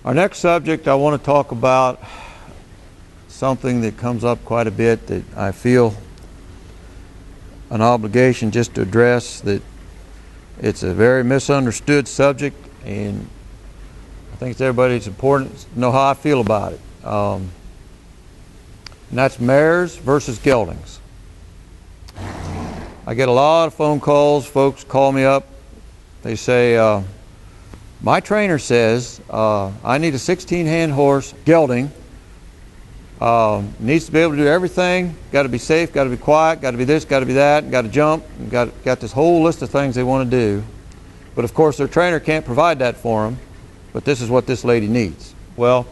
Our next subject, I want to talk about something that comes up quite a bit that I feel an obligation just to address. That it's a very misunderstood subject, and I think it's important to know how I feel about it. And that's mares versus geldings. I get a lot of phone calls. Folks call me up. They say, my trainer says I need a 16-hand horse, gelding. Needs to be able to do everything. Got to be safe, got to be quiet, got to be this, got to be that, got to jump, got this whole list of things they want to do. But of course their trainer can't provide that for them. But this is what this lady needs. Well,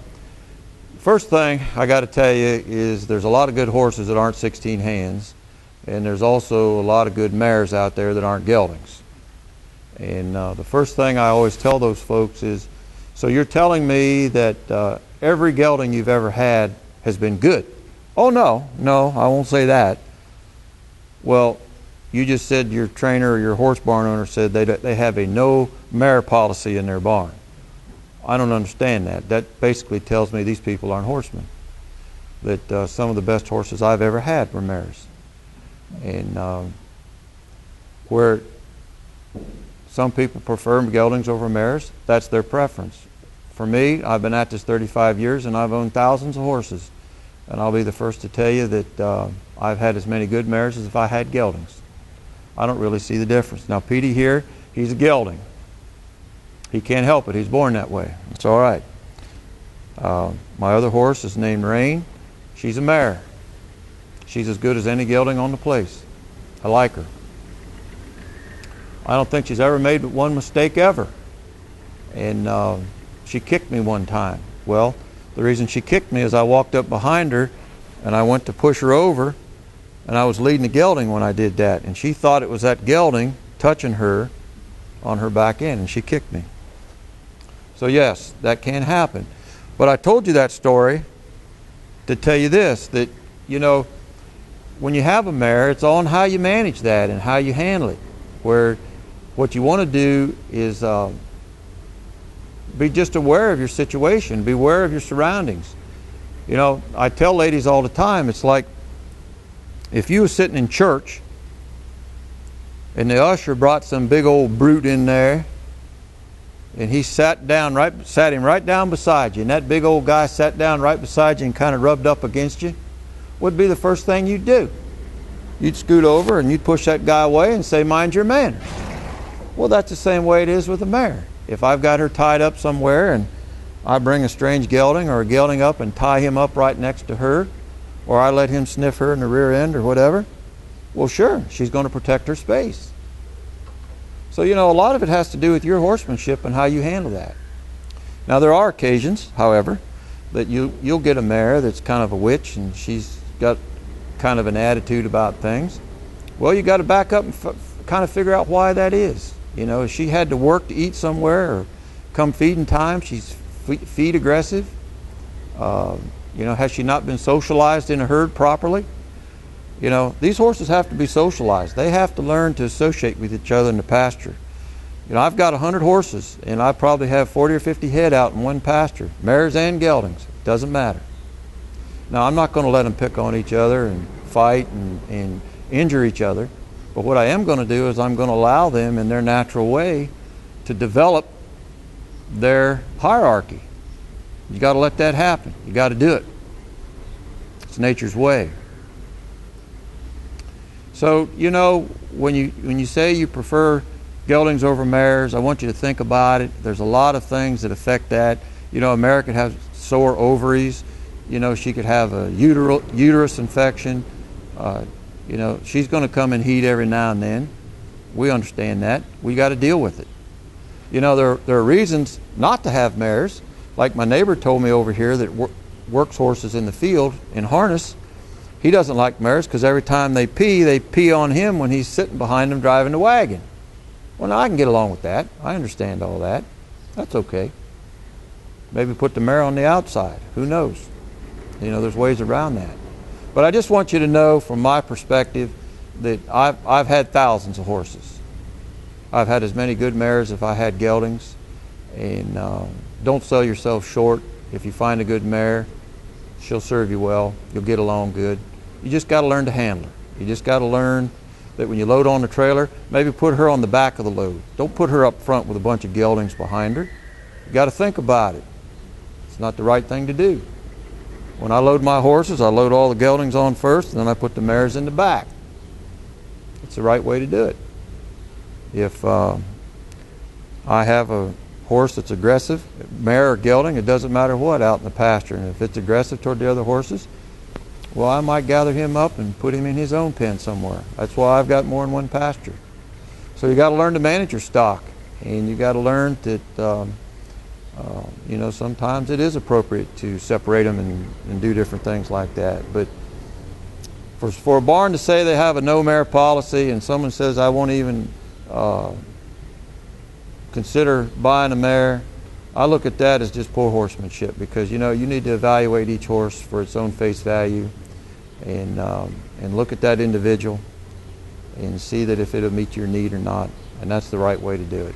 first thing I got to tell you is there's a lot of good horses that aren't 16 hands, and there's also a lot of good mares out there that aren't geldings. And the first thing I always tell those folks is, so you're telling me that every gelding you've ever had has been good? Oh, no, I won't say that. Well, you just said your trainer or your horse barn owner said they have a no mare policy in their barn. I don't understand that. That basically tells me these people aren't horsemen. That some of the best horses I've ever had were mares. And where some people prefer geldings over mares, that's their preference. For me, I've been at this 35 years and I've owned thousands of horses. And I'll be the first to tell you that I've had as many good mares as if I had geldings. I don't really see the difference. Now, Petey here, he's a gelding. He can't help it. He's born that way. It's all right. My other horse is named Rain. She's a mare. She's as good as any gelding on the place. I like her. I don't think she's ever made one mistake ever. And she kicked me one time. Well, the reason she kicked me is I walked up behind her and I went to push her over, and I was leading the gelding when I did that. And she thought it was that gelding touching her on her back end, and she kicked me. So yes, that can happen. But I told you that story to tell you this, that, you know, when you have a mare, it's on how you manage that and how you handle it. Where what you want to do is be just aware of your situation, be aware of your surroundings. You know, I tell ladies all the time, it's like if you were sitting in church and the usher brought some big old brute in there and he sat him right down beside you, and that big old guy sat down right beside you and kind of rubbed up against you, what'd be the first thing you'd do? You'd scoot over and you'd push that guy away and say, mind your manners. Well, that's the same way it is with a mare. If I've got her tied up somewhere and I bring a strange gelding or a gelding up and tie him up right next to her, or I let him sniff her in the rear end or whatever, well, sure, she's going to protect her space. So, you know, a lot of it has to do with your horsemanship and how you handle that. Now, there are occasions, however, that you'll get a mare that's kind of a witch and she's got kind of an attitude about things. Well, you got to back up and kind of figure out why that is. You know, if she had to work to eat somewhere or come feeding time, she's feed aggressive. You know, has she not been socialized in a herd properly? You know, these horses have to be socialized. They have to learn to associate with each other in the pasture. You know, I've got 100 horses and I probably have 40 or 50 head out in one pasture, mares and geldings. Doesn't matter. Now, I'm not going to let them pick on each other and fight and injure each other. But what I am going to do is I'm going to allow them in their natural way to develop their hierarchy. You got to let that happen. You got to do it. It's nature's way. So, you know, when you say you prefer geldings over mares, I want you to think about it. There's a lot of things that affect that. You know, a mare could have sore ovaries. You know, she could have a uterus infection. You know, she's going to come in heat every now and then. We understand that. We got to deal with it. You know, there are reasons not to have mares. Like my neighbor told me over here that works horses in the field in harness. He doesn't like mares because every time they pee on him when he's sitting behind them driving the wagon. Well, now I can get along with that. I understand all that. That's okay. Maybe put the mare on the outside. Who knows? You know, there's ways around that. But I just want you to know from my perspective that I've had thousands of horses. I've had as many good mares as I had geldings. And don't sell yourself short. If you find a good mare, she'll serve you well. You'll get along good. You just got to learn to handle her. You just got to learn that when you load on the trailer, maybe put her on the back of the load. Don't put her up front with a bunch of geldings behind her. You got to think about it. It's not the right thing to do. When I load my horses, I load all the geldings on first, and then I put the mares in the back. It's the right way to do it. If I have a horse that's aggressive, mare or gelding, it doesn't matter what, out in the pasture, and if it's aggressive toward the other horses, well, I might gather him up and put him in his own pen somewhere. That's why I've got more than one pasture. So you got to learn to manage your stock, and you got to learn that you know, sometimes it is appropriate to separate them and do different things like that. But for a barn to say they have a no mare policy, and someone says I won't even consider buying a mare, I look at that as just poor horsemanship, because you know, you need to evaluate each horse for its own face value, and look at that individual and see that if it'll meet your need or not, and that's the right way to do it.